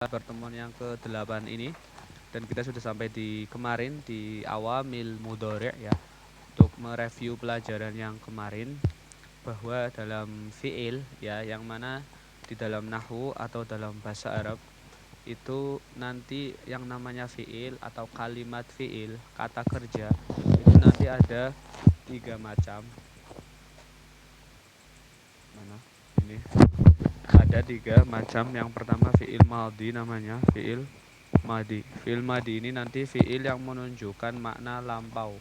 pertemuan yang ke-8 ini, dan kita sudah sampai di kemarin di awamil mudhari' ya. Untuk mereview pelajaran yang kemarin, bahwa dalam fiil ya, yang mana di dalam nahwu atau dalam bahasa Arab itu nanti yang namanya fiil atau kalimat fiil, kata kerja, itu nanti ada 3 macam. Mana ini ada 3 macam. Yang pertama fiil madhi, namanya fiil madi. Fiil madi ini nanti fiil yang menunjukkan makna lampau,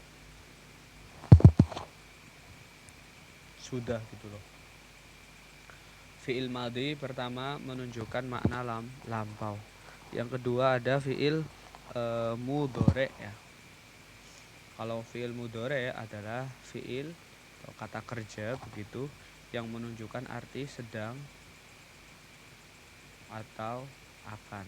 sudah gitu loh. Fiil madi pertama menunjukkan makna lampau. Yang kedua ada fiil mudhari' ya. Kalau fiil mudhari' adalah fiil atau kata kerja begitu yang menunjukkan arti sedang atau akan.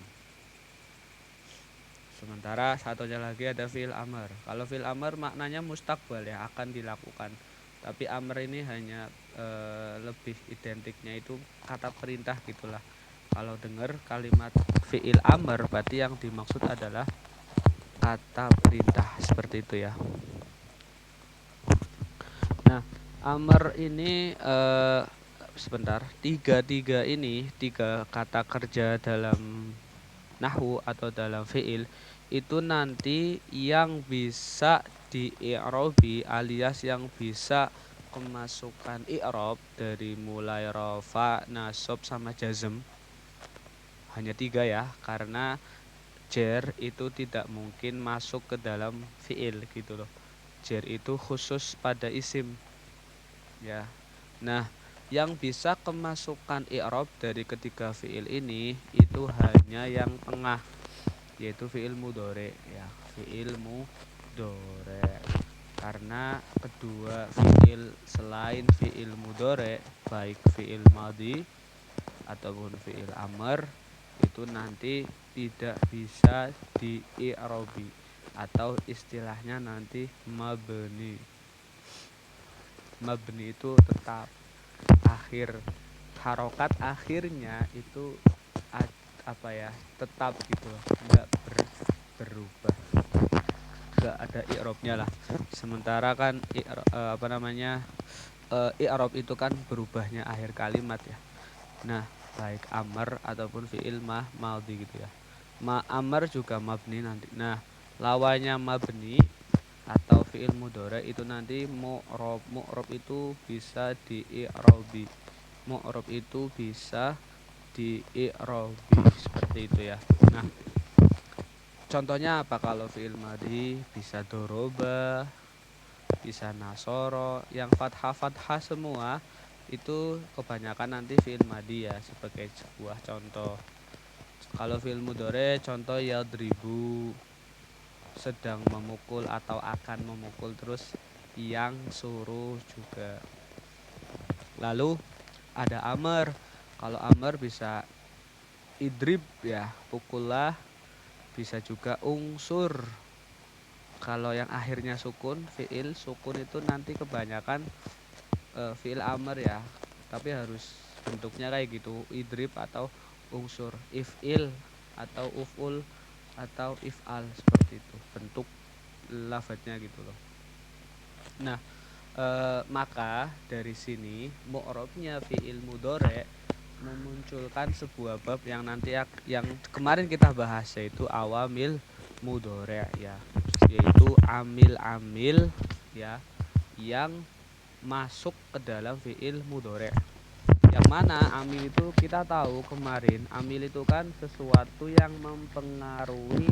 Sementara satunya lagi ada fiil amr. Kalau fiil amr maknanya mustaqbal ya, akan dilakukan. Tapi amr ini hanya lebih identiknya itu kata perintah gitulah. Kalau dengar kalimat fiil amr berarti yang dimaksud adalah kata perintah, seperti itu ya. Nah, amr ini sebentar, tiga kata kerja dalam nahwu atau dalam fiil itu nanti yang bisa di-i'rabi alias yang bisa kemasukan i'rab dari mulai rafa, nasab sama jazm hanya 3 ya, karena jar itu tidak mungkin masuk ke dalam fiil gitu loh. Jar itu khusus pada isim ya. Nah, yang bisa kemasukan i'rab dari ketiga fiil ini itu hanya yang tengah, yaitu fiil mudhari' ya, fiil mudhari'. Karena kedua fiil selain fiil mudhari', baik fiil madhi ataupun fiil amr, itu nanti tidak bisa di-i'rabi atau istilahnya nanti mabni. Mabni itu tetap akhir, harokat akhirnya itu tetap gitu loh, enggak berubah, enggak ada i'rabnya lah. Sementara kan i'rab itu kan berubahnya akhir kalimat ya. Nah, baik amr ataupun fiil madhi gitu ya. Amr juga mabni nanti. Nah, lawannya mabni atau fiil mudhari' itu nanti mu'rab. Mu'rab itu bisa di-i'rabi. Mu'rab itu bisa di-i'rabi, seperti itu ya. Nah, contohnya apa kalau fiil madhi? Bisa doroba, bisa nasoro, yang fathah semua itu kebanyakan nanti fiil madhi ya, sebagai sebuah contoh. Kalau fiil mudhari' contoh yadribu, sedang memukul atau akan memukul, terus yang suruh juga. Lalu ada amr. Kalau amr bisa idrib ya, pukullah, bisa juga ungsur. Kalau yang akhirnya sukun, fiil sukun itu nanti kebanyakan fiil amr ya, tapi harus bentuknya kayak gitu, idrib atau ungsur, if'il atau uf'ul atau if'al, seperti itu bentuk lafadznya gitu loh. Nah, maka dari sini mu'rabnya fiil mudhari' memunculkan sebuah bab yang nanti yang kemarin kita bahas, yaitu awamil mudhari' ya, yaitu amil-amil ya yang masuk ke dalam fiil mudhari'. Yang mana amil itu kita tahu kemarin, amil itu kan sesuatu yang mempengaruhi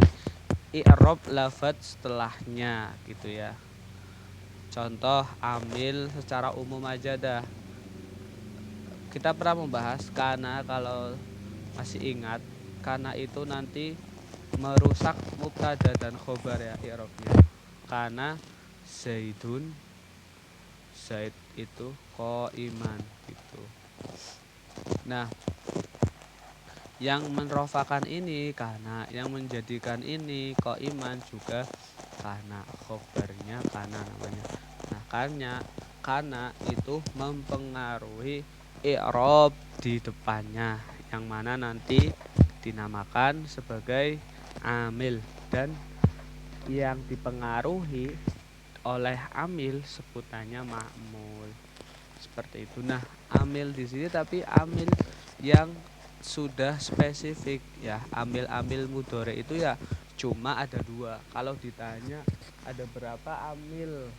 i'rab lafadz setelahnya gitu ya. Contoh amil secara umum aja dah. Kita pernah membahas kana, kalau masih ingat, kana itu nanti merusak mubtada dan khobar ya i'rabnya. Kana zaidun, zaid itu qaiman gitu. Nah, yang merofakan ini kana, yang menjadikan ini qaiman juga kana, khobarnya kana namanya. Nah, kana itu mempengaruhi i'rab di depannya, yang mana nanti dinamakan sebagai amil, dan yang dipengaruhi oleh amil sebutannya ma'mul. Seperti itu. Nah, amil di sini tapi amil yang sudah spesifik ya. Amil-amil mudhore itu ya cuma ada dua. Kalau ditanya ada berapa amil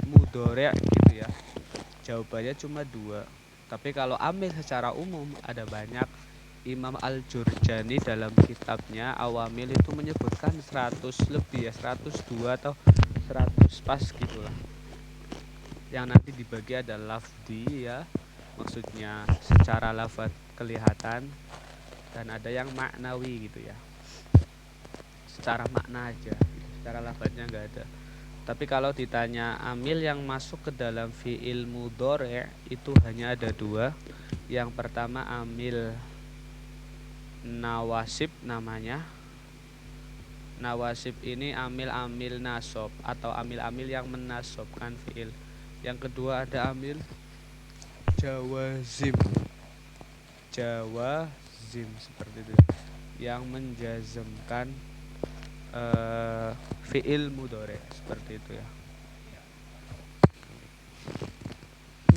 mudhore gitu ya, jawabannya cuma dua. Tapi kalau amil secara umum ada banyak. Imam Al-Jurjani dalam kitabnya Awamil itu menyebutkan 100 lebih ya, 102 atau 100 pas gitulah. Yang nanti dibagi ada lafzi ya, maksudnya secara lafaz kelihatan, dan ada yang maknawi gitu ya, secara makna aja gitu, secara lafaznya nggak ada. Tapi kalau ditanya amil yang masuk ke dalam fi'il mudhari' itu hanya ada dua. Yang pertama amil nawasib namanya. Nawasib ini amil-amil nasab atau amil-amil yang menasabkan fi'il. Yang kedua ada amil jawazim. Jawazim seperti itu, yang menjazmkan fi'il mudhari seperti itu ya.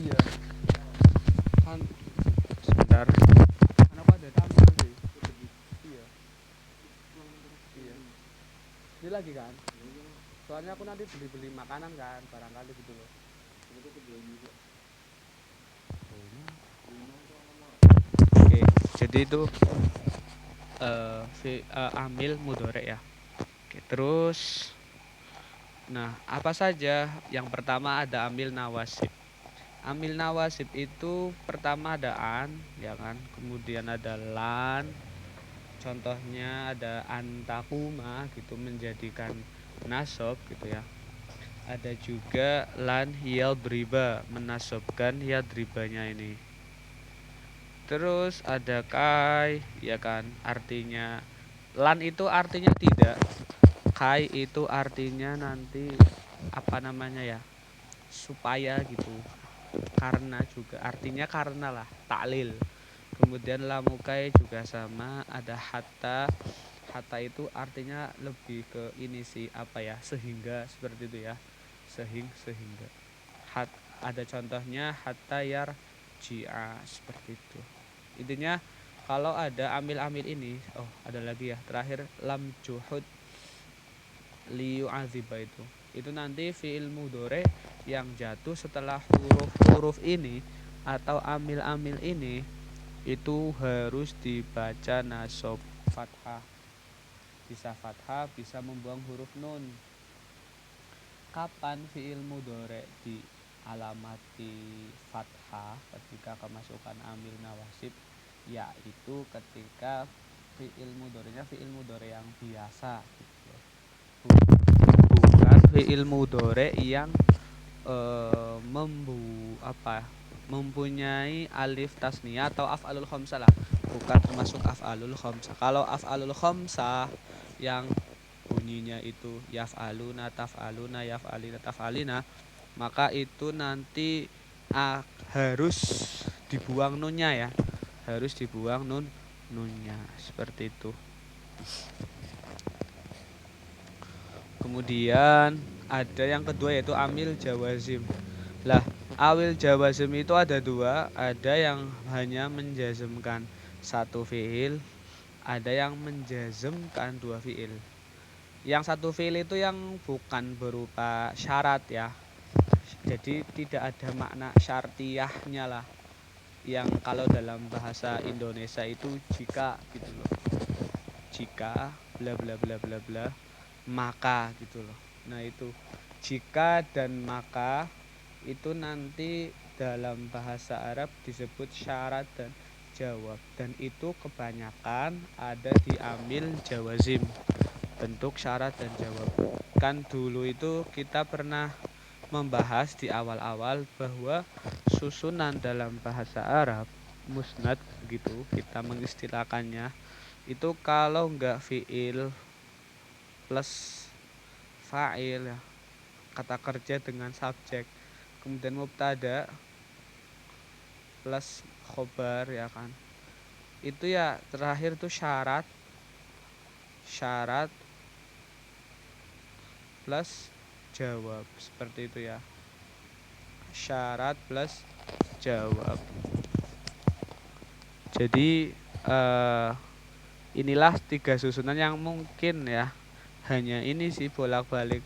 Iya. Kan sebentar. Kenapa ada tamu nanti? Iya. Iya. Ini lagi kan? Soalnya aku nanti beli-beli makanan kan, barangkali gitu loh. Oke, jadi itu amil mudhari ya. Oke, terus nah, apa saja? Yang pertama ada amil nawasib. Amil nawasib itu pertama ada an, ya kan? Kemudian ada lan. Contohnya ada antakuma gitu, menjadikan nasab gitu ya. Ada juga lan yadriba, menasabkan yadribanya ini. Terus ada kai, ya kan? Artinya lan itu artinya tidak. Kai itu artinya nanti apa namanya ya? Supaya gitu. Karena juga artinya karena lah, taklil. Kemudian lamukai juga sama, ada hatta. Hatta itu artinya lebih ke ini sih, apa ya? Sehingga seperti itu ya. Sehingga. Ada contohnya hatta yarji'a seperti itu. Intinya kalau ada amil-amil ini, oh ada lagi ya, terakhir lam juhud liyu'adziba itu nanti fi'il mudhari yang jatuh setelah huruf-huruf ini atau amil-amil ini itu harus dibaca nasab fathah. Bisa fathah, bisa membuang huruf nun. Kapan fi'il mudhari di alamati fathah? Ketika kemasukan amil nawasib, yaitu ketika fi'il mudhari'nya fi'il mudhari yang biasa gitu. Bukan fi'il mudhari yang mempunyai alif tasniyah atau af'alul khamsah lah, bukan termasuk af'alul khamsah. Kalau af'alul khamsah yang bunyinya itu yaf'aluna, taf'aluna, yaf'alina, taf'alina, maka itu nanti harus dibuang nunnya ya, harus dibuang nunnya seperti itu. Kemudian ada yang kedua yaitu amil jawazim. Lah, amil jawazim itu ada dua, ada yang hanya menjazmkan satu fiil, ada yang menjazmkan dua fiil. Yang satu fiil itu yang bukan berupa syarat ya. Jadi tidak ada makna syartiyahnya lah. Yang kalau dalam bahasa Indonesia itu jika gitu loh. Jika bla bla bla bla bla maka gitu loh. Nah, itu jika dan maka itu nanti dalam bahasa Arab disebut syarat dan jawab, dan itu kebanyakan ada di amil jawazim, bentuk syarat dan jawab. Kan dulu itu kita pernah membahas di awal-awal bahwa susunan dalam bahasa Arab musnad gitu kita mengistilahkannya, itu kalau enggak fiil plus fa'il ya, kata kerja dengan subjek, kemudian mubtada plus khobar ya kan, itu ya terakhir tuh syarat syarat plus jawab seperti itu ya, syarat plus jawab. Jadi inilah tiga susunan yang mungkin ya, hanya ini sih bolak-balik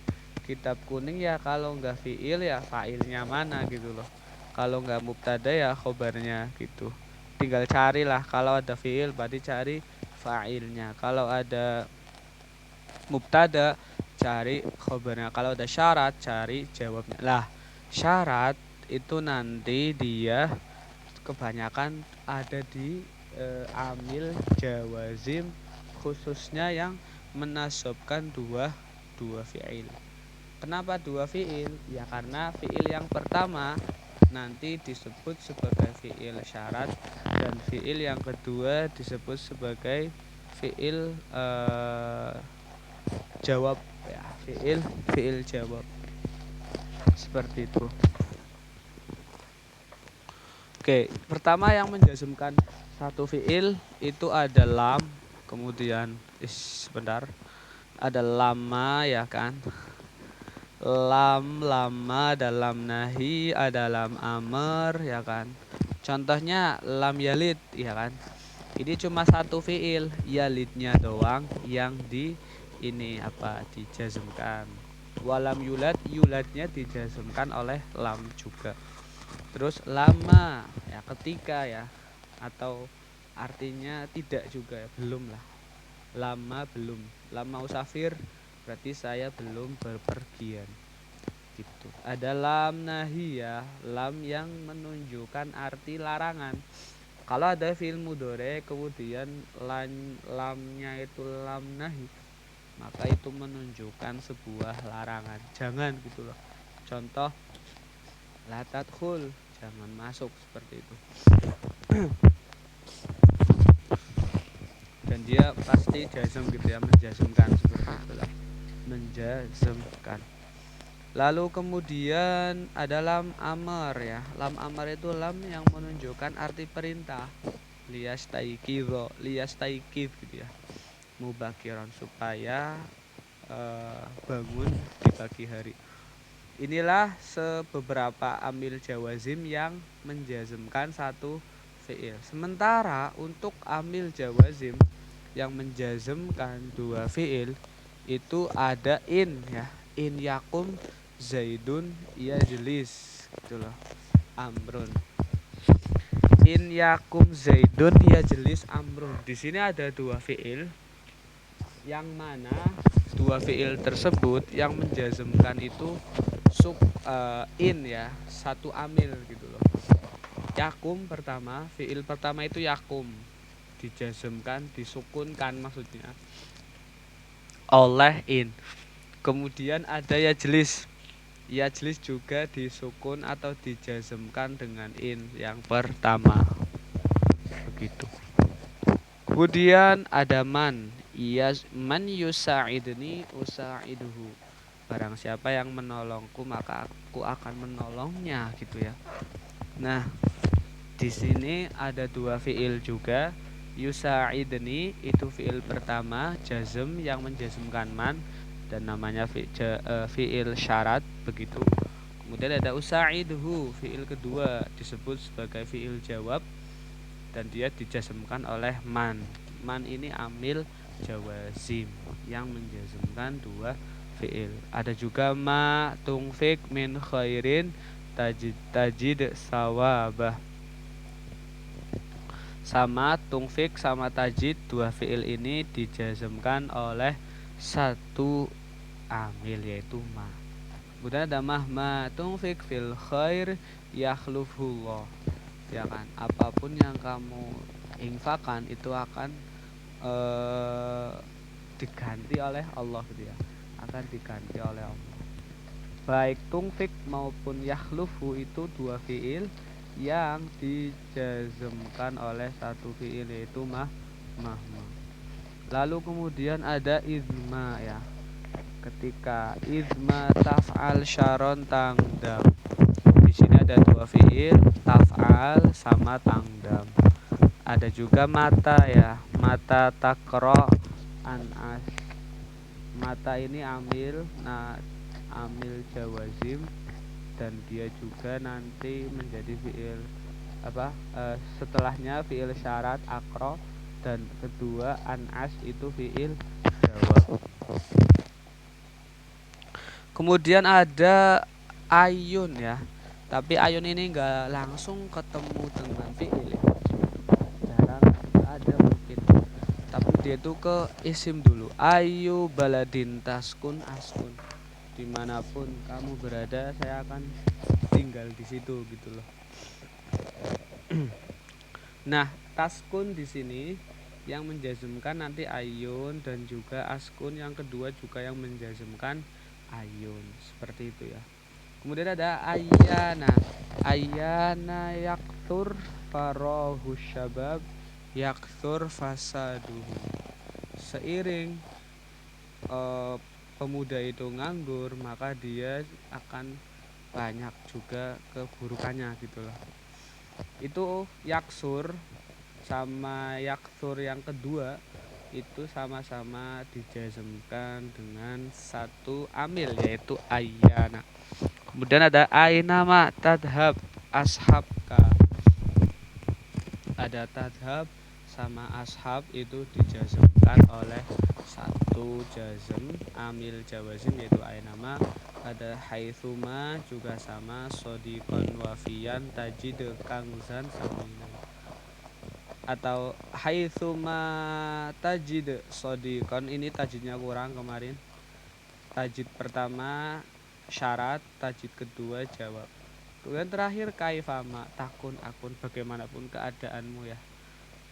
kitab kuning ya, kalau nggak fiil ya fa'ilnya mana gitu loh, kalau nggak mubtada ya khobarnya gitu. Tinggal carilah, kalau ada fiil berarti cari fa'ilnya, kalau ada mubtada cari khobarnya, kalau ada syarat cari jawabnya. Lah syarat itu nanti dia kebanyakan ada di amil jawazim, khususnya yang menasobkan dua fiil. Kenapa dua fiil? Ya karena fiil yang pertama nanti disebut sebagai fiil syarat, dan fiil yang kedua disebut sebagai fiil jawab ya, fiil jawab seperti itu. Oke, pertama yang menjazmkan satu fiil itu ada lam, kemudian sebentar, ada lama ya kan, lam, lama, ada lam nahi, ada lam amr ya kan. Contohnya lam yalid ya kan, ini cuma satu fiil, yalidnya doang yang ini apa dijazmkan. Walam yulad, yuladnya dijazmkan oleh lam juga. Terus lama ya ketika ya, atau artinya tidak juga ya, belum lah, lama belum, lama usafir berarti saya belum berpergian gitu. Ada lam nahi ya, lam yang menunjukkan arti larangan. Kalau ada fi'il mudhari kemudian lamnya itu lam nahi, maka itu menunjukkan sebuah larangan, jangan gitu loh. Contoh la tadkhul, jangan masuk, seperti itu. Dan dia pasti jazm gitu ya, menjazmkan seperti itulah, menjazmkan. Lalu kemudian ada lam amar ya, lam amar itu lam yang menunjukkan arti perintah, liyastaikidh gitu ya, mubakiran, supaya bangun di pagi hari. Inilah beberapa amil jawazim yang menjazmkan satu fiil. Sementara untuk amil jawazim yang menjazmkan dua fiil itu ada in ya, in yakum zaidun yajlis gitu loh, amrun. In yakum zaidun yajlis amrun. Di sini ada dua fiil, yang mana dua fiil tersebut yang menjazmkan itu in ya, satu amil gitu loh. Yakum pertama, fiil pertama itu yakum, dijazmkan, disukunkan maksudnya oleh in. Kemudian ada yajlis, yajlis juga disukun atau dijazmkan dengan in yang pertama begitu. Kemudian ada man, man yusa'idni usa'iduhu, barang siapa yang menolongku maka aku akan menolongnya gitu ya. Nah, di sini ada dua fiil juga. Yusa'idni itu fiil pertama jazm yang menjazmkan man dan namanya fiil syarat begitu. Kemudian ada usa'iduhu, fiil kedua disebut sebagai fiil jawab dan dia dijazmkan oleh man. Man ini amil jawazim yang menjazmkan dua fiil. Ada juga ma tungfik min khairin tajid sawabah. Sama tungfik sama tajid, dua fiil ini dijazmkan oleh satu amil yaitu ma. Kemudian ada mahma tungfik fil khair yakhlufullah ya kan, apapun yang kamu infakkan itu akan diganti oleh Allah gitu ya, akan diganti oleh Allah. Baik tungfik maupun yakhlufu itu dua fiil yang dijazmkan oleh satu fiil yaitu mahma. Lalu kemudian ada izma ya, ketika izma taf'al syaron tangdam. Di sini ada dua fiil, taf'al sama tangdam. Ada juga mata ya, mata takro anas. Mata ini amil, nah amil jawazim, dan dia juga nanti menjadi fiil apa setelahnya fiil syarat akro, dan kedua anas itu fiil jawab. Kemudian ada ayun ya, tapi ayun ini enggak langsung ketemu dengan fiil ya. Jarang ada mungkin, tapi dia itu ke isim dulu. Ayu baladin taskun askun, dimanapun kamu berada saya akan tinggal di situ gitu loh. Nah, taskun di sini yang menjazmkan nanti ayun, dan juga askun yang kedua juga yang menjazmkan ayun, seperti itu ya. Kemudian ada ayana. Ayana yaktur farohu syabab yaktur fasaduhu. Seiring pemuda itu nganggur, maka dia akan banyak juga keburukannya gitu loh. Itu yaksur sama yaksur yang kedua itu sama-sama dijazmkan dengan satu amil, yaitu ayana. Kemudian ada ainama tadhab ashabka. Ada tadhab sama ashab itu dijazmkan oleh satu jazm amil jawazim, yaitu ainama. Ada haitsuma juga sama, sodikon wafian tajid kangzan samina. Atau haitsuma tajid sodikon, ini tajidnya kurang kemarin. Tajid pertama syarat, tajid kedua jawab. Kemudian terakhir kaifama takun akun, bagaimanapun keadaanmu ya.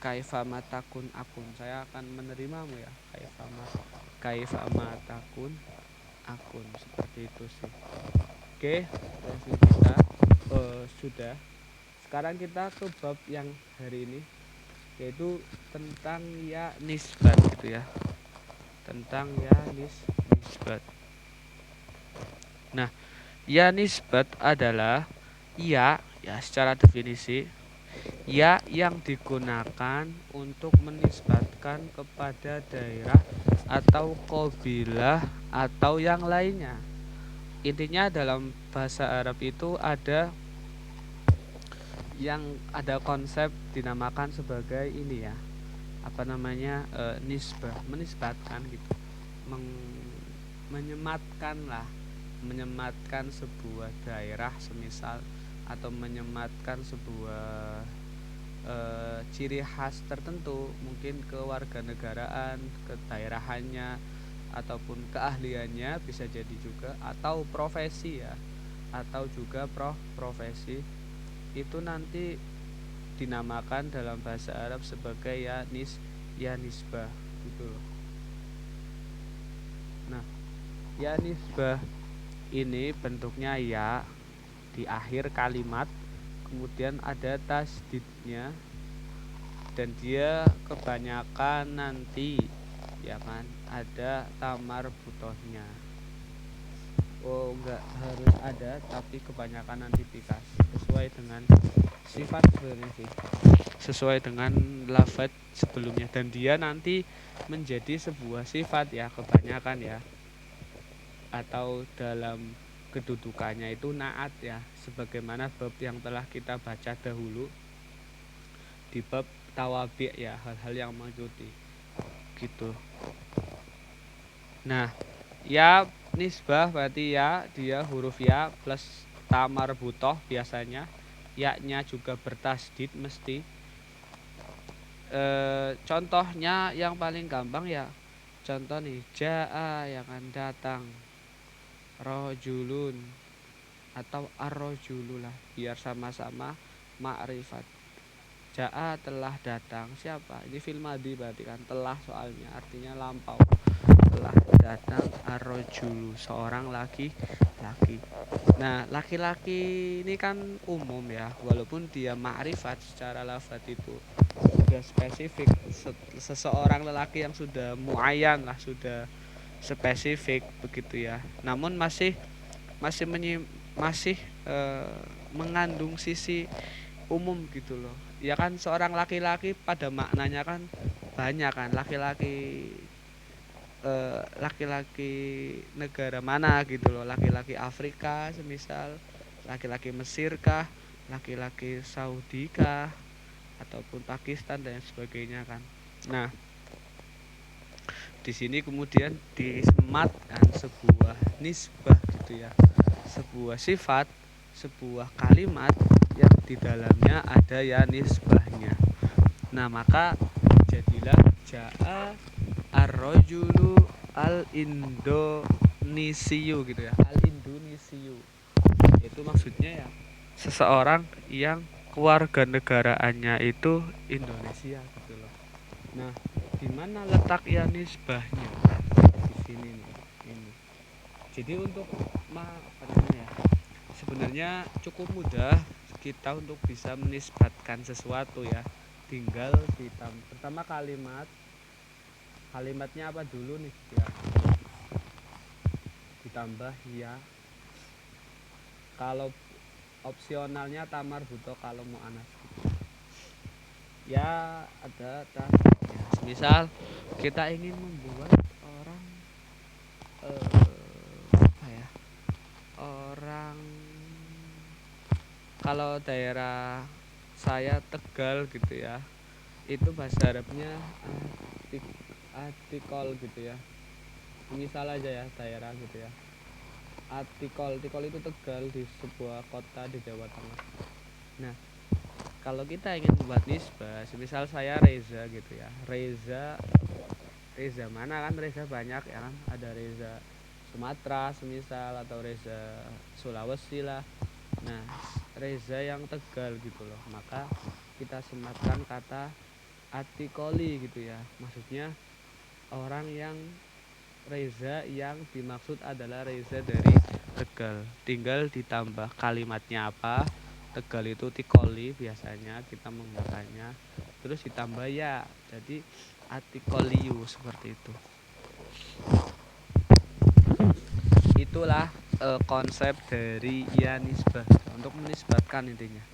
Kaifama takun akun, saya akan menerimamu ya. Kaifama takun akun, seperti itu sih. Oke, review kita sudah. Sekarang kita ke bab yang hari ini, yaitu tentang ya nisbat gitu ya. Tentang ya nisbat. Nah, ya nisbat adalah ya secara definisi ya yang digunakan untuk menisbatkan kepada daerah atau qabilah atau yang lainnya. Intinya dalam bahasa Arab itu ada konsep dinamakan sebagai ini ya, apa namanya, nisbah, menisbatkan gitu, menyematkan sebuah daerah semisal, atau menyematkan sebuah ciri khas tertentu, mungkin kewarganegaraan, kedaerahannya, ataupun keahliannya bisa jadi juga, atau profesi ya, atau juga profesi, itu nanti dinamakan dalam bahasa Arab sebagai ya nisbah gitu loh. Nah, ya nisbah ini bentuknya ya di akhir kalimat, kemudian ada tasdidnya, dan dia kebanyakan nanti ya kan ada tamar butohnya. Oh, enggak harus ada, tapi kebanyakan nanti pikas, sesuai dengan sifat sebenarnya sih, sesuai dengan lafaz sebelumnya, dan dia nanti menjadi sebuah sifat ya kebanyakan ya, atau dalam kedudukannya itu naat ya, sebagaimana bab yang telah kita baca dahulu di bab tawabi' ya, hal-hal yang mengikuti gitu. Nah, ya nisbah berarti ya dia huruf ya plus tamar butoh biasanya, ya-nya juga bertasdid mesti. Contohnya yang paling gampang ya, contoh nih, jaa yang akan datang, rojulun atau arrojulu lah, biar sama-sama ma'rifat. Jaa telah datang, siapa? Ini fil madhi berarti kan telah, soalnya artinya lampau. Telah datang arrojulu, seorang laki-laki. Nah, laki-laki ini kan umum ya, walaupun dia ma'rifat secara lafaz itu sudah spesifik, seseorang lelaki yang sudah muayyan lah, sudah spesifik begitu ya. Namun masih mengandung sisi umum gitu loh. ya kan seorang laki-laki pada maknanya kan banyak kan laki-laki laki-laki negara mana gitu loh, laki-laki Afrika semisal, laki-laki Mesir kah, laki-laki Saudi kah, ataupun Pakistan dan sebagainya kan. Nah, di sini kemudian disematkan sebuah nisbah gitu ya, sebuah sifat, sebuah kalimat yang di dalamnya ada ya nisbahnya. Nah, maka jadilah ja'a ar-rajulu al-indonesiu gitu ya, al-indonesiu. Itu maksudnya ya seseorang yang kewarganegaraannya itu Indonesia gitu loh. Nah, di mana letak ya nisbahnya? Di sini nih, ini. Jadi untuk apa namanya ya? Sebenarnya cukup mudah kita untuk bisa menisbatkan sesuatu ya. Tinggal pertama kalimatnya apa dulu nih ya. Ditambah ya. Kalau opsionalnya tamar buto kalau mau anas ya ada ya, misal kita ingin membuat orang apa ya, orang kalau daerah saya Tegal gitu ya, itu bahasa Arabnya atikol gitu ya, misal aja ya daerah gitu ya, Tikol itu Tegal di sebuah kota di Jawa Tengah. Nah, kalau kita ingin membuat nisbah, misal saya Reza gitu ya, Reza mana kan, Reza banyak ya kan, ada Reza Sumatera semisal atau Reza Sulawesi lah. Nah, Reza yang Tegal gitu loh, maka kita sematkan kata atikoli gitu ya, maksudnya orang yang Reza yang dimaksud adalah Reza dari Tegal. Tinggal ditambah kalimatnya apa. Tegal itu tikoli biasanya kita menggunakannya. Terus ditambah ya. Jadi atikoliu seperti itu. Itulah konsep dari ya nisbah. Untuk menisbatkan intinya.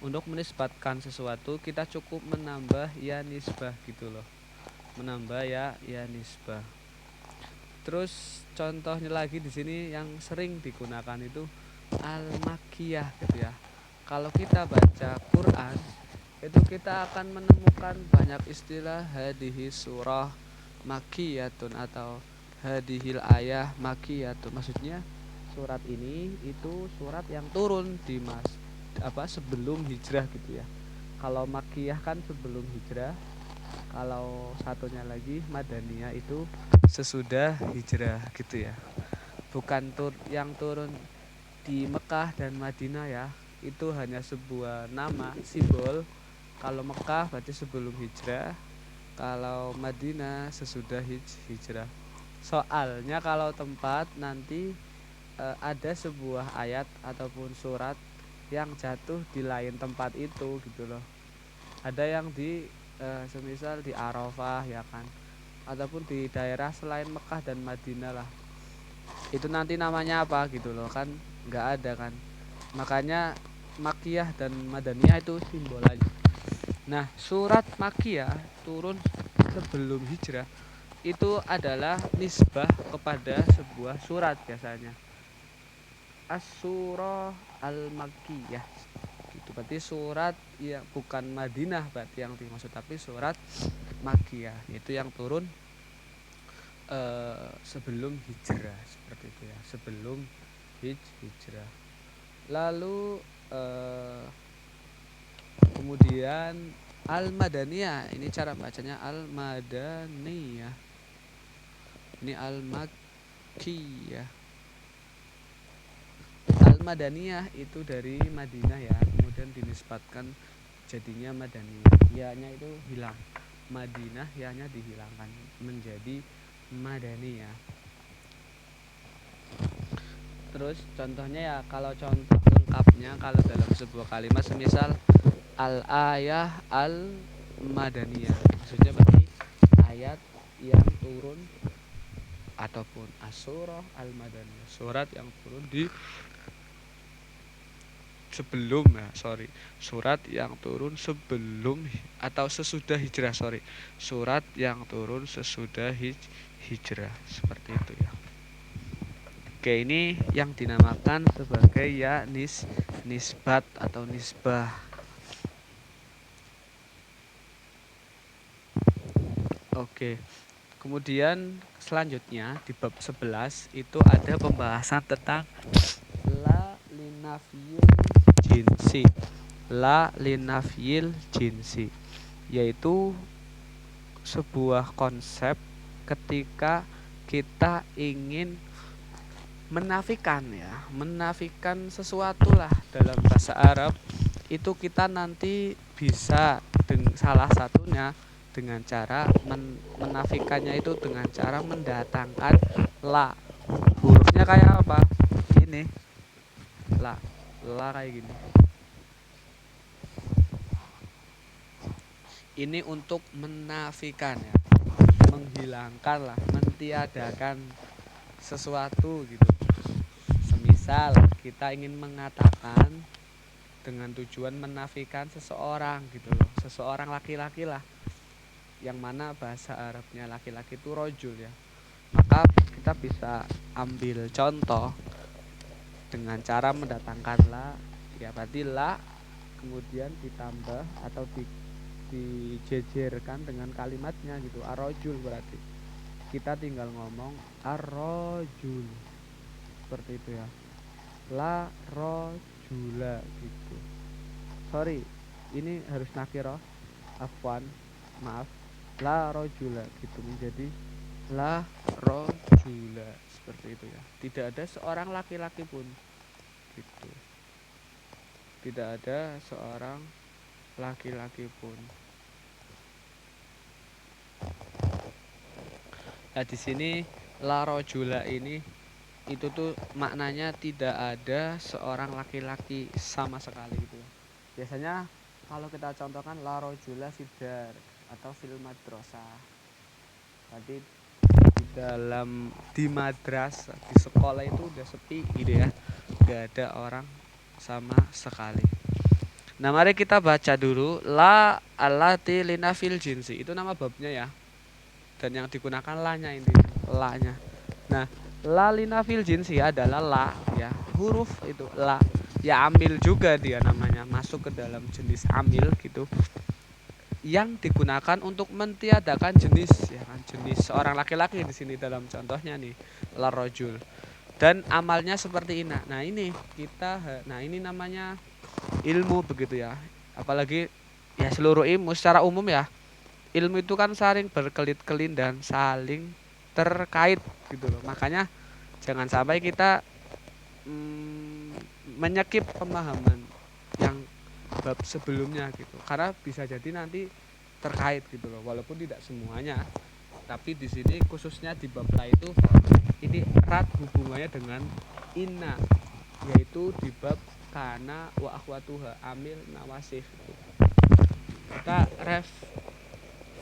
Untuk menisbatkan sesuatu kita cukup menambah ya nisbah gitu loh. Menambah ya nisbah. Terus contohnya lagi di sini yang sering digunakan itu al-makiyah gitu ya. Kalau kita baca Quran itu kita akan menemukan banyak istilah hadhihi surah makiyatun atau hadhil ayah makiyatun. Maksudnya surat ini itu surat yang turun di sebelum hijrah gitu ya. Kalau makiyah kan sebelum hijrah, kalau satunya lagi madaniyah itu sesudah hijrah gitu ya. Bukan yang turun di Mekah dan Madinah ya, itu hanya sebuah nama simbol. Kalau Mekah berarti sebelum hijrah, kalau Madinah sesudah hijrah. Soalnya kalau tempat nanti ada sebuah ayat ataupun surat yang jatuh di lain tempat itu gitu loh. Ada yang di semisal di Arafah ya kan, ataupun di daerah selain Mekah dan Madinah lah, itu nanti namanya apa gitu loh kan, nggak ada kan, makanya Makiyah dan Madaniyah itu simbol aja. Nah, surat Makiyah turun sebelum hijrah itu adalah nisbah kepada sebuah surat biasanya, As-Surah Al-Makkiyah gitu. Berarti surat ya bukan Madinah berarti yang dimaksud, tapi surat Makkiyah itu yang turun sebelum hijrah seperti itu ya, sebelum hijrah. Lalu kemudian al-madaniyah, ini cara bacanya al-madaniyah, ini al-makkiyah. Al-madaniyah itu dari Madinah ya, kemudian dinisbatkan jadinya madaniyah, ya-nya itu hilang, Madinah ya-nya dihilangkan menjadi madaniyah. Terus contohnya ya, kalau contoh lengkapnya kalau dalam sebuah kalimat semisal al-ayah al-madaniyah, maksudnya berarti ayat yang turun ataupun as-surah al-madaniyah, surat yang turun di sebelum surat yang turun sebelum atau sesudah hijrah, surat yang turun sesudah hijrah, seperti itu ya. Oke, ini yang dinamakan sebagai ya nisbat atau nisbah. Oke. Kemudian selanjutnya di bab 11 itu ada pembahasan tentang la linafil jinsi. La linafil jinsi, yaitu sebuah konsep ketika kita ingin menafikan sesuatu lah dalam bahasa Arab, itu kita nanti bisa salah satunya dengan cara menafikannya itu dengan cara mendatangkan la. Hurufnya kayak apa? Ini la kayak gini. Ini untuk menafikan ya, menghilangkan lah, mentiadakan sesuatu gitu. Semisal kita ingin mengatakan dengan tujuan menafikan seseorang gitu loh, seseorang laki-laki lah, yang mana bahasa Arabnya laki-laki itu rojul ya, maka kita bisa ambil contoh dengan cara mendatangkan la ya, berarti la kemudian ditambah atau dijejerkan dengan kalimatnya gitu, arrojul, berarti kita tinggal ngomong arrojul seperti itu ya, la rojula gitu. Sorry, ini harus nakiroh, afwan, maaf, la rojula gitu, menjadi la rojula seperti itu ya. Tidak ada seorang laki-laki pun gitu, tidak ada seorang laki-laki pun. Nah, di sini la rojula ini itu tuh maknanya tidak ada seorang laki-laki sama sekali gitu. Biasanya kalau kita contohkan la rojula fidar atau fil madrasah, berarti di madrasah, di sekolah itu udah sepi gitu ya, gak ada orang sama sekali. Nah, mari kita baca dulu la allati linafil jinsi, itu nama babnya ya, dan yang digunakan la-nya, ini la-nya. Nah, la linafil jinsi adalah la ya, huruf itu la ya, amil juga dia namanya, masuk ke dalam jenis amil gitu, yang digunakan untuk mentiadakan jenis ya kan, jenis seorang laki-laki di sini dalam contohnya nih la rojul, dan amalnya seperti ini. Nah, ini namanya ilmu begitu ya, apalagi ya seluruh ilmu secara umum ya, ilmu itu kan saling berkelit-kelin dan saling terkait gitu loh. Makanya jangan sampai kita menyekip pemahaman yang bab sebelumnya gitu, karena bisa jadi nanti terkait gitu loh, walaupun tidak semuanya, tapi di sini khususnya di bab la itu ini erat hubungannya dengan inna, yaitu di bab kana wa akhwatuha, amil nawasif gitu. Kita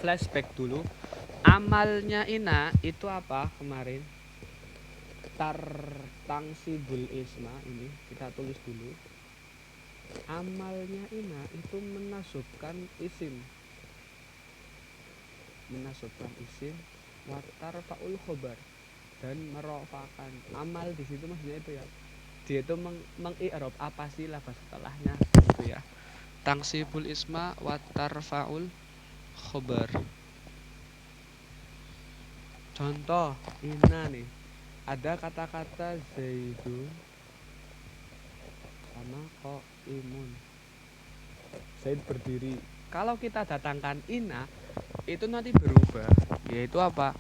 flashback dulu, amalnya ina itu apa kemarin, tangsibul isma, ini kita tulis dulu. Amalnya ina itu menasubkan isim watar faul khobar, dan merofakan. Amal di situ maksudnya itu ya, dia itu mengi'rab apa sih lafaz setelahnya gitu ya. Tangsibul isma watar faul khobar. Contoh ina nih, ada kata-kata zaidun sama imun, Zaid berdiri. Kalau kita datangkan ina itu nanti berubah, yaitu apa,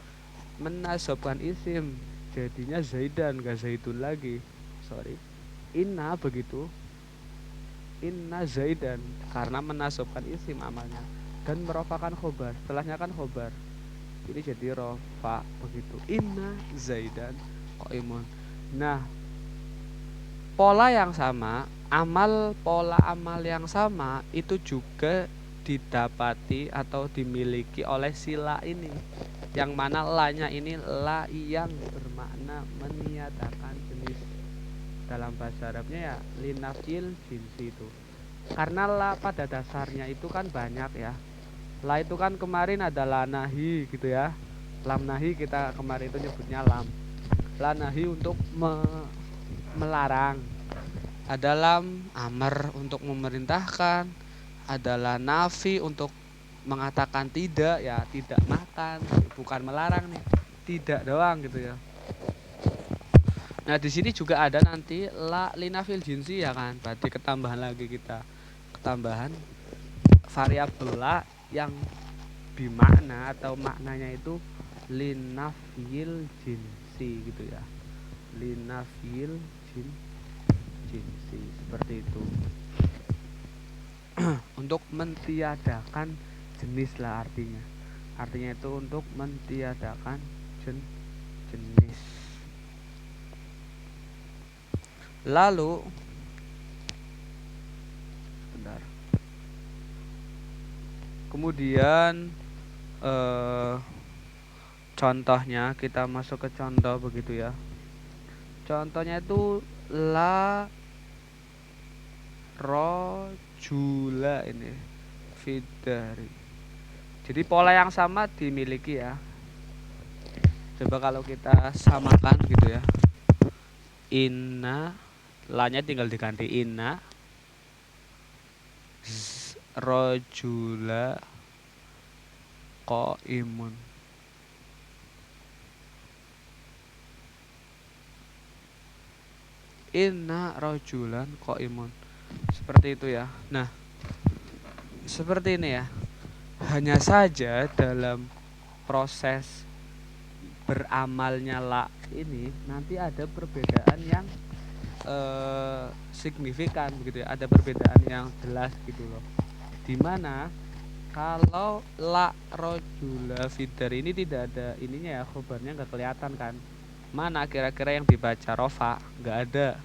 menasabkan isim, jadinya zaidan, gak zaidun lagi. Inna begitu, inna zaidan, karena menasabkan isim amalnya, dan merofakan khobar, setelahnya kan khobar, ini jadi rofa begitu, inna zaidan qaimun. Nah, pola amal yang sama itu juga didapati atau dimiliki oleh sila ini, yang mana la-nya ini la yang bermakna meniadakan jenis. dalam bahasa Arabnya ya linafil jinsi itu. Karena la pada dasarnya itu kan banyak ya. La itu kan kemarin ada la nahi gitu ya. Lam nahi kita kemarin itu nyebutnya lam. La nahi untuk melarang. Ada lam amar untuk memerintahkan. Ada la nafi untuk mengatakan tidak ya, tidak makan, bukan melarang nih. Tidak doang gitu ya. Nah, di sini juga ada nanti la linafil jinsi ya kan. Berarti ketambahan lagi kita. Ketambahan variabel la yang bimakna atau maknanya itu linafil jinsi gitu ya. Linafil jinsi seperti itu. Untuk mentiadakan jenis lah artinya. Artinya itu untuk mentiadakan jenis. Lalu bentar. Kemudian contohnya kita masuk ke contoh begitu ya. Contohnya itu la rojula ini fidari. Jadi pola yang sama dimiliki ya. Coba kalau kita samakan gitu ya. Inna, la-nya tinggal diganti inna rojula qaimun. Inna rojulan qaimun. Seperti itu ya. Nah, seperti ini ya. Hanya saja dalam proses beramalnya la ini nanti ada perbedaan yang signifikan begitu ya. Ada perbedaan yang jelas gitu loh. Dimana kalau la rojula fidar ini tidak ada ininya ya, khobarnya nggak kelihatan kan. Mana kira-kira yang dibaca rofa? Nggak ada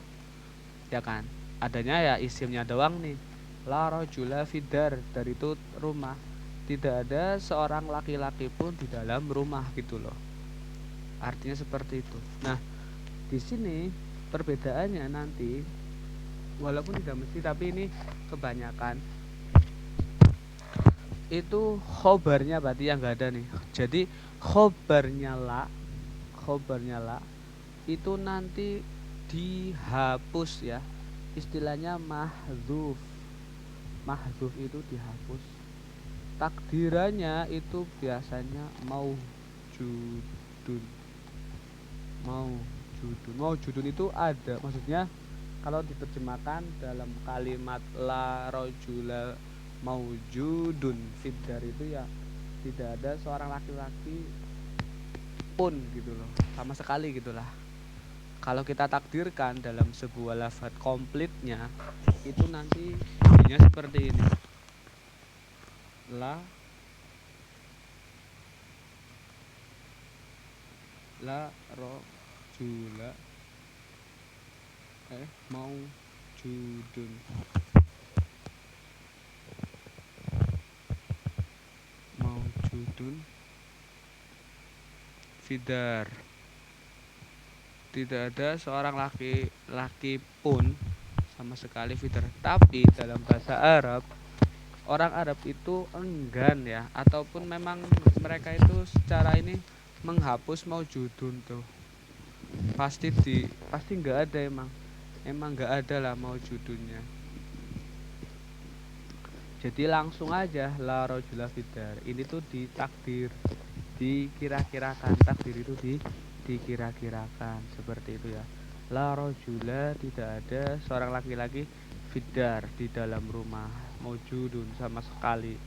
ya kan. Adanya ya isimnya doang nih. La rojula fidar, dari itu rumah. Tidak ada seorang laki-laki pun di dalam rumah gitu loh. Artinya seperti itu. Nah, di sini perbedaannya nanti walaupun tidak mesti tapi ini kebanyakan itu khobarnya berarti yang enggak ada nih. Jadi khobarnya la itu nanti dihapus ya. Istilahnya mahdzuf. Mahdzuf itu dihapus. Takdirannya itu biasanya maujudun. Maujudun itu ada, maksudnya kalau diterjemahkan dalam kalimat la rojula maujudun fidar itu ya tidak ada seorang laki-laki pun gitu loh, sama sekali gitulah. Kalau kita takdirkan dalam sebuah lafaz komplitnya itu nanti bunyinya seperti ini. La rojula maujudun. Maujudun fidar. Tidak ada seorang laki-laki pun sama sekali fidar. Tapi dalam bahasa Arab, orang Arab itu enggan ya, ataupun memang mereka itu secara ini menghapus maujudun tuh. Pasti nggak ada emang nggak ada lah maujudunnya. Jadi langsung aja la rojula fidar. Ini tuh ditakdir, dikira-kirakan. Takdir itu dikira-kirakan seperti itu ya. La rojula tidak ada seorang laki-laki fidar di dalam rumah. Maujudun sama sekali.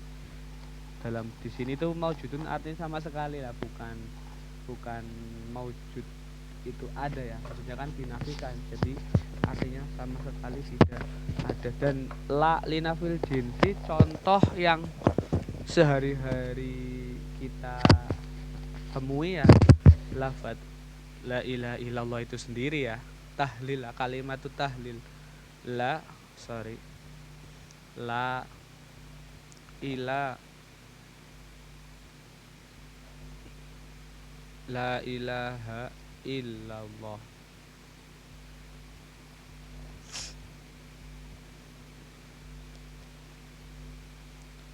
Dalam di sini tuh maujudun artinya sama sekali lah, bukan maujud itu ada ya. Maksudnya kan dinafikan. Jadi artinya sama sekali tidak ada. Dan la linafil jinsi contoh yang sehari-hari kita temui ya lafaz la ilaha illallah itu sendiri ya. Tahlil, kalimat itu tahlil. La ila la ilaha illallah.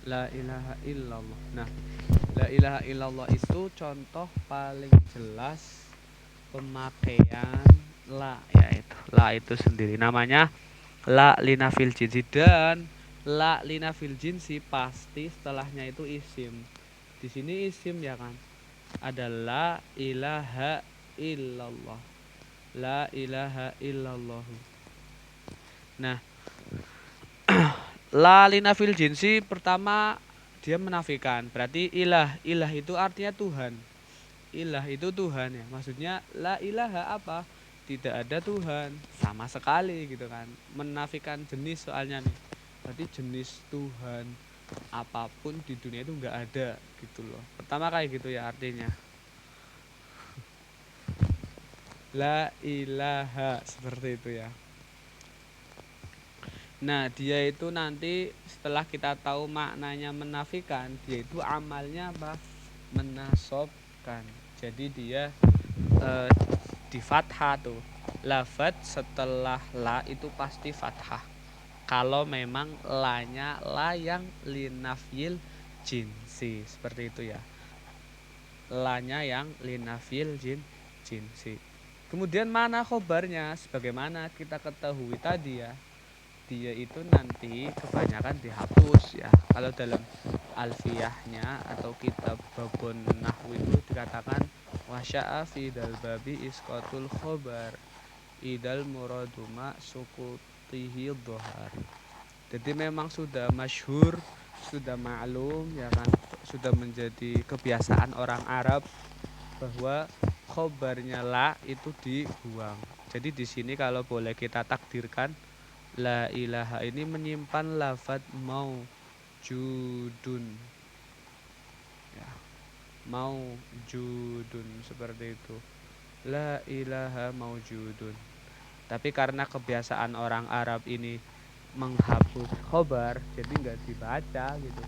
La ilaha illallah. Nah, la ilaha illallah itu contoh paling jelas pemakaian la, yaitu la itu sendiri namanya la linafil jinsi, dan la linafil jinsi pasti setelahnya itu isim. Di sini isim ya kan, ada la ilaha illallah, la ilaha illallah. Nah, la linafil jinsi pertama dia menafikan, berarti ilah itu artinya Tuhan. Ilah itu Tuhan ya, maksudnya la ilaha apa, tidak ada Tuhan sama sekali gitu kan, menafikan jenis soalnya nih, berarti jenis Tuhan apapun di dunia itu nggak ada gitu loh. Pertama kayak gitu ya artinya, la ilaha seperti itu ya. Nah, dia itu nanti setelah kita tahu maknanya menafikan, dia itu amalnya apa? Menasobkan. Jadi dia eh, di fathah tuh. Lafat setelah la itu pasti fathah. Kalau memang lanya la yang linafil jinsi, seperti itu ya. Lanya yang linafil jinsi. Kemudian mana khobarnya? Sebagaimana kita ketahui tadi ya, dia itu nanti kebanyakan dihapus ya. Kalau dalam alfiyahnya atau kitab babon nahwu itu dikatakan wasya'a fi dal babi iskotul khobar idal muraduma sukutihi dhohar. Jadi memang sudah masyhur, sudah maklum ya kan, sudah menjadi kebiasaan orang Arab bahwa khobarnya la itu dibuang. Jadi di sini kalau boleh kita takdirkan, la ilaha ini menyimpan lafaz maujudun ya, maujudun seperti itu. La ilaha maujudun. Tapi karena kebiasaan orang Arab ini menghapus khobar, jadi nggak dibaca gitu,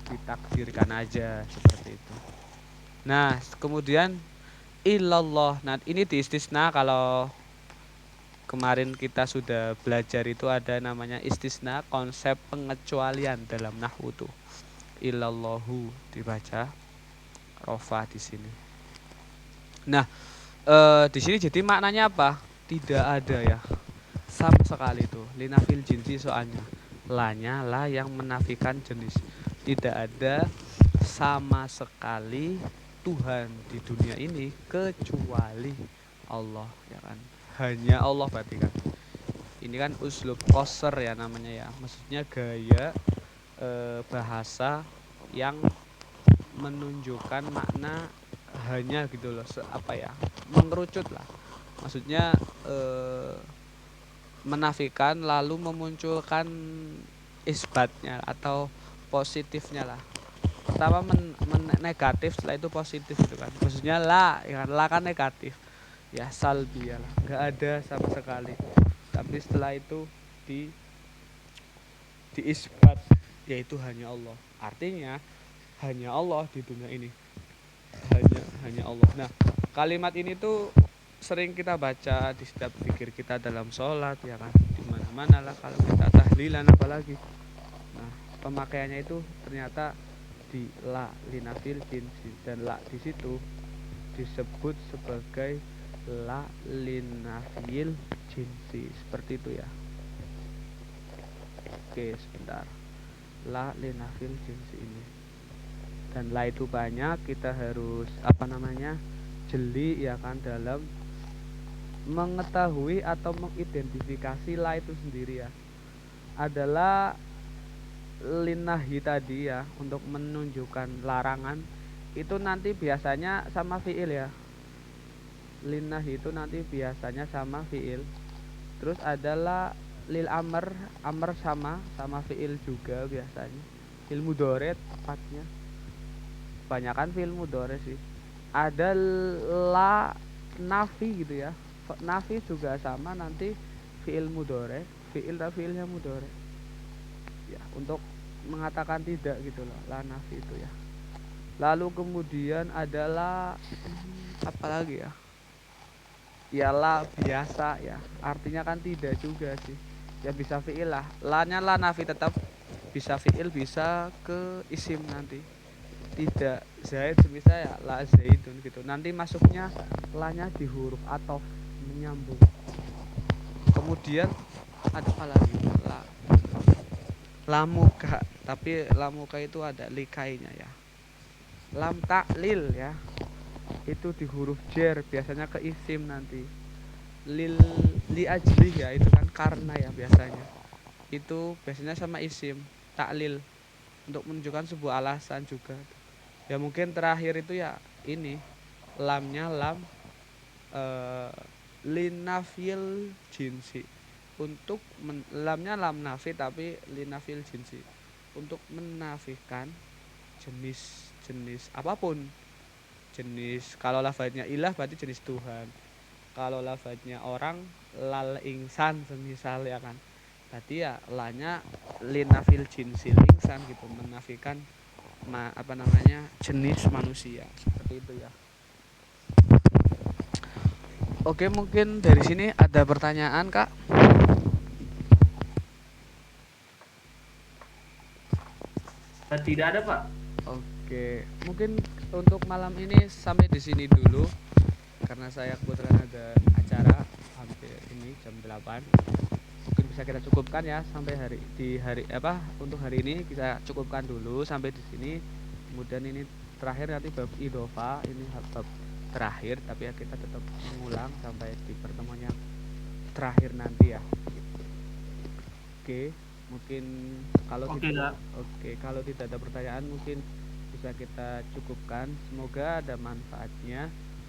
ditakdirkan aja seperti itu. Nah, kemudian illallah. Nah, ini diistisna. Kalau kemarin kita sudah belajar itu ada namanya istisna, konsep pengecualian dalam nahwu tuh. Illallahu dibaca rofa di sini. Nah, di sini jadi maknanya apa? Tidak ada ya. Sama sekali tuh. Linafil jinsi soalnya. Lanya la yang menafikan jenis. Tidak ada sama sekali Tuhan di dunia ini kecuali Allah ya kan. Hanya Allah berarti kan. Ini kan uslub qasr ya namanya ya. Maksudnya gaya bahasa yang menunjukkan makna hanya gitu loh, apa ya? Mengerucut lah. Maksudnya menafikan lalu memunculkan isbatnya atau positifnya lah. Pertama negatif, setelah itu positif gitu kan. Maksudnya la ya kan, la kan negatif ya, salbi ya lah, nggak ada sama sekali. Tapi setelah itu diisbat, yaitu hanya Allah. Artinya hanya Allah di dunia ini, hanya Allah. Nah, kalimat ini tuh sering kita baca di setiap zikir kita dalam sholat ya kan, di mana-mana lah, kalau kita tahlilan apalagi. Nah, pemakaiannya itu ternyata di la linafil jinsi, dan la di situ disebut sebagai la linafil jinsi, seperti itu ya. Oke, sebentar. La linafil jinsi ini. Dan la itu banyak, kita harus apa namanya? Jeli ya kan dalam mengetahui atau mengidentifikasi la itu sendiri ya. Adalah linahi tadi ya, untuk menunjukkan larangan itu nanti biasanya sama fiil ya. Linahi itu nanti biasanya sama fiil. Terus adalah lil amr, amr sama fiil juga biasanya. Fiil mudhari tepatnya. Kebanyakan fiil mudhari sih. Ada la nafi gitu ya. Nafi juga sama nanti fiil mudhari, fiil dan fiilnya mudhari. Ya, untuk mengatakan tidak gitu loh, la nafi itu ya. Lalu kemudian adalah apa lagi ya? Ialah biasa ya, artinya kan tidak juga sih ya, bisa fiil lah, lanya la nafi tetap, bisa fiil bisa ke isim nanti. Tidak zaid semisal ya la zaidun gitu. Nanti masuknya lanya di huruf atau menyambung. Kemudian ada apa lagi? Lamuka, tapi lamuka itu ada likainya ya. Lam taklil ya. Itu di huruf jer biasanya ke isim nanti. Lil li ajlih ya itu kan karena ya biasanya. Itu biasanya sama isim taklil untuk menunjukkan sebuah alasan juga. Ya mungkin terakhir itu ya ini lamnya lam eh, linafil jinsi untuk lamnya lam nafi tapi linafil jinsi untuk menafikan jenis-jenis apapun. Jenis kalau lafadznya ilah berarti jenis Tuhan, kalau lafadznya orang lal ingsan semisal ya kan, berarti ya lanya linafil jinsi ingsan gitu, menafikan apa namanya jenis manusia seperti itu ya. Oke, mungkin dari sini ada pertanyaan kak. Tidak ada Pak. Oke, mungkin untuk malam ini sampai di sini dulu karena saya kebetulan ada acara hampir ini jam 8. Mungkin bisa kita cukupkan ya sampai hari apa untuk hari ini kita cukupkan dulu sampai di sini. Kemudian ini terakhir nanti bab idofa ini bab terakhir tapi ya kita tetap mengulang sampai di pertemuan yang terakhir nanti ya. Oke, mungkin kalau Oke tidak Kak. oke, kalau tidak ada pertanyaan mungkin bisa kita cukupkan. Semoga ada manfaatnya.